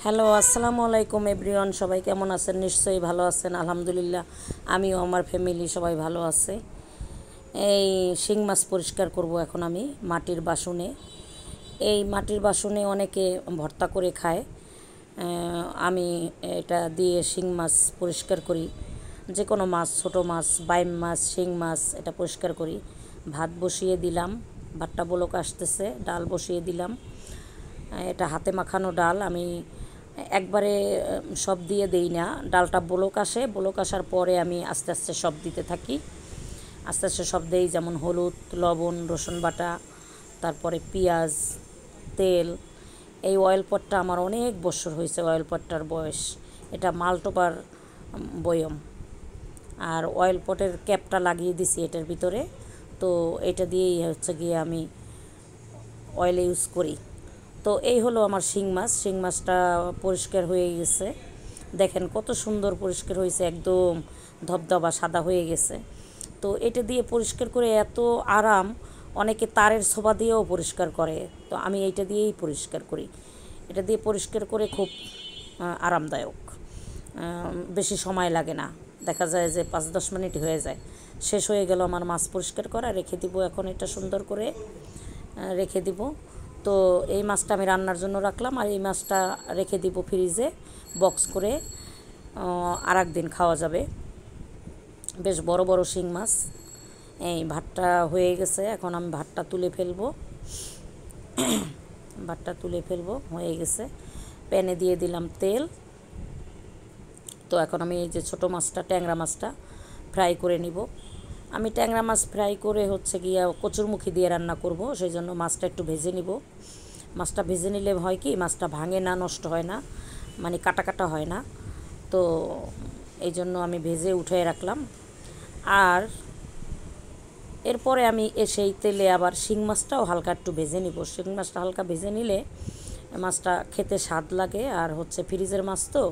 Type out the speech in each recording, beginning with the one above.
Hello, আসসালামু আলাইকুম everyone. সবাই কেমন আছেন? নিশ্চয়ই ভালো আছেন। আলহামদুলিল্লাহ আমিও আমার ফ্যামিলি সবাই ভালো আছে। এই শিং মাছ পরিষ্কার করব এখন আমি মাটির বাসনে। এই মাটির বাসনে অনেকে ভর্তা করে খায়। আমি এটা দিয়ে শিং মাছ পরিষ্কার করি। যে কোনো মাছ, ছোট মাছ, বাইম মাছ, শিং মাছ এটা পরিষ্কার করি। ভাত বসিয়ে দিলাম, ভাতটা বলক আসতেছে, ডাল বসিয়ে দিলাম। এটা হাতে মাখানো ডাল। আমি একবারে সব দিয়ে দেই না, ডালটা বলক আসে, বলক আসার পরে আমি আস্তে আস্তে সব দিতে থাকি। আস্তে আস্তে সব দেই, যেমন হলুদ, লবণ, রসুন বাটা, তারপরে পেঁয়াজ, তেল। এই অয়েল পটটা আমার অনেক বছর হয়েছে, অয়েল পটটার বয়স। এটা মালটোবার বয়ম, আর অয়েল পটের ক্যাপটা লাগিয়ে দিছি এটার ভিতরে। তো এটা দিয়েই হচ্ছে গিয়ে আমি অয়েল ইউজ করি। তো এই হলো আমার শিং মাছ। শিং মাছটা পরিষ্কার হয়ে গেছে, দেখেন কত সুন্দর পরিষ্কার হয়েছে, একদম ধবধবা সাদা হয়ে গেছে। তো এটা দিয়ে পরিষ্কার করে এত আরাম, অনেকে তারের ছোবা দিয়েও পরিষ্কার করে। তো আমি এইটা দিয়েই পরিষ্কার করি। এটা দিয়ে পরিষ্কার করে খুব আরামদায়ক। বেশি সময় লাগে না, দেখা যায় যে 5-10 মিনিট হয়ে যায়। শেষ হয়ে গেল আমার মাছ পরিষ্কার করা। রেখে দিব এখন, এটা সুন্দর করে রেখে দিব। তো এই মাছটা আমি রান্নার জন্য রাখলাম, আর এই মাছটা রেখে দিব ফ্রিজে বক্স করে, আর একদিন খাওয়া যাবে। বেশ বড় বড় শিং মাছ। এই ভাতটা হয়ে গেছে, এখন আমি ভাতটা তুলে ফেলবো। ভাতটা তুলে ফেলবো, হয়ে গেছে। প্যানে দিয়ে দিলাম তেল। তো এখন আমি এই যে ছোটো মাছটা, ট্যাংরা মাছটা ফ্রাই করে নিব। আমি ট্যাংরা মাছ ফ্রাই করে হচ্ছে গিয়া কচুরমুখী দিয়ে রান্না করব, সেই জন্য মাছটা একটু ভেজে নিব। মাছটা ভেজে নিলে হয় কি, মাছটা ভাঙে না, নষ্ট হয় না, মানে কাটা কাটা হয় না। তো এই জন্য আমি ভেজে উঠিয়ে রাখলাম। আর এরপরে আমি সেই তেলে আবার শিং মাছটাও হালকা একটু ভেজে নিব। শিং মাছটা হালকা ভেজে নিলে মাছটা খেতে স্বাদ লাগে। আর হচ্ছে ফ্রিজের মাছ তো,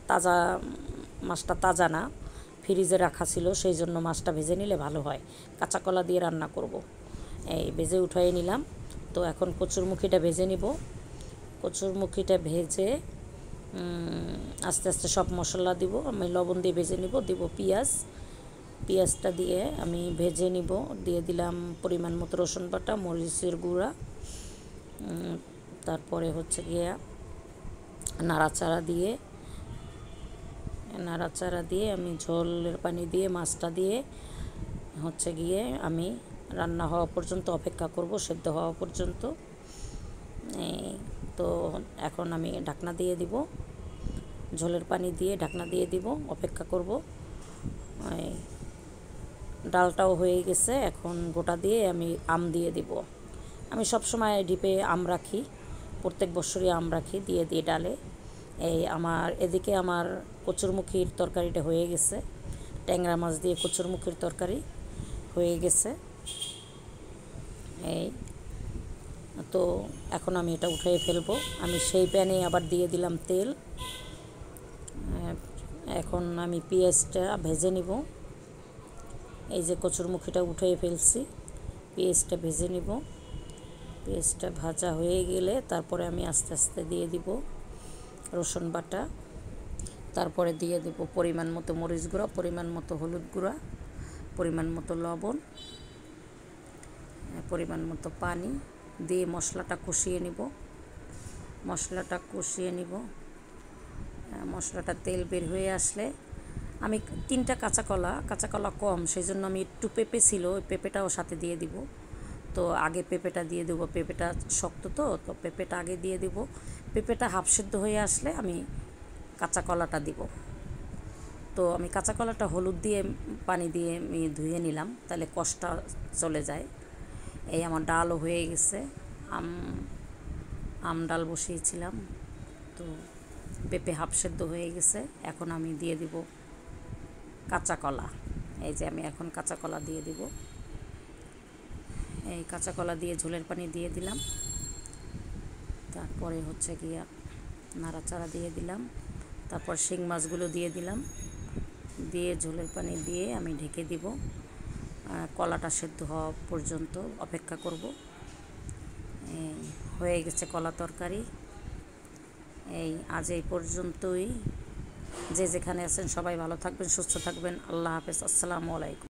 তাজা মাছটা তাজা না, ফ্রিজে রাখা ছিল, সেই জন্য মাছটা ভেজে নিলে ভালো হয়। কাঁচা কলা দিয়ে রান্না করব। এই ভেজে উঠিয়ে নিলাম। তো এখন কচুরমুখীটা ভেজে নিব। কচুরমুখীটা ভেজে আস্তে আস্তে সব মশলা দিব। আমি লবণ দিয়ে ভেজে নিব, দিব পেঁয়াজ। পেঁয়াজটা দিয়ে আমি ভেজে নিব। দিয়ে দিলাম পরিমাণ মতো রসুন বাটা, মরিচের গুঁড়া, তারপরে হচ্ছে গিয়া নাড়াচাড়া দিয়ে আমি ঝোলের পানি দিয়ে মাছটা দিয়ে হচ্ছে গিয়ে আমি রান্না হওয়া পর্যন্ত অপেক্ষা করব, সেদ্ধ হওয়া পর্যন্ত। তো এখন আমি ঢাকনা দিয়ে দিব, ঝোলের পানি দিয়ে ঢাকনা দিয়ে দিব, অপেক্ষা করব। ডালটাও হয়ে গেছে, এখন গোটা দিয়ে আমি আম দিয়ে দিব। আমি সবসময় ডিপে আম রাখি, প্রত্যেক বছরই আম রাখি, দিয়ে দিয়ে ডালে। এই আমার এদিকে আমার কচুরমুখীর তরকারিটা হয়ে গেছে। ট্যাংরা মাছ দিয়ে কচুরমুখীর তরকারি হয়ে গেছে। এই তো এখন আমি এটা উঠিয়ে ফেলবো। আমি সেই প্যানে আবার দিয়ে দিলাম তেল। এখন আমি পেঁয়াজটা ভেজে নিব। এই যে কচুরমুখীটা উঠিয়ে ফেলছি, পেঁয়াজটা ভেজে নিব। পেঁয়াজটা ভাজা হয়ে গেলে তারপরে আমি আস্তে আস্তে দিয়ে দিব রসুন বাটা, তারপরে দিয়ে দেব পরিমাণ মতো মরিচ গুঁড়া, পরিমাণ মতো হলুদ গুঁড়া, পরিমাণ মতো লবণ, পরিমাণ মতো পানি দিয়ে মশলাটা কষিয়ে নিব। মশলাটা তেল বের হয়ে আসলে আমি 3টা কাঁচা কলা কম, সেই জন্য আমি একটু পেঁপে ছিল, ওই পেঁপেটাও সাথে দিয়ে দিব। তো আগে পেঁপেটা দিয়ে দেবো, পেঁপেটা শক্ত তো পেঁপেটা আগে দিয়ে দেব। পেঁপেটা হাফ সেদ্ধ হয়ে আসলে আমি কাঁচা কলাটা দিব। তো আমি কাঁচা কলাটা হলুদ দিয়ে পানি দিয়ে আমি ধুয়ে নিলাম, তাহলে কষটা চলে যায়। এই আমার ডালও হয়ে গেছে, আম ডাল বসিয়েছিলাম। তো পেঁপে হাফ সেদ্ধ হয়ে গেছে, এখন আমি দিয়ে দিব কাঁচা কলা। এই যে আমি এখন কাঁচা কলা দিয়ে দিব। এই কাঁচা কলা দিয়ে ঝোলের পানি দিয়ে দিলাম। তারপরে হচ্ছে গিয়া নাড়াচাড়া দিয়ে দিলাম। তারপর শিং মাছগুলো দিয়ে দিলাম, দিয়ে ঝোলের পানি দিয়ে আমি ঢেকে দিব। কলাটা সেদ্ধ হওয়া পর্যন্ত অপেক্ষা করব। হয়ে গেছে কলা তরকারি। আজ এই পর্যন্তই। যে যেখানে আছেন সবাই ভালো থাকবেন, সুস্থ থাকবেন। আল্লাহ হাফেজ, আসসালামু আলাইকুম।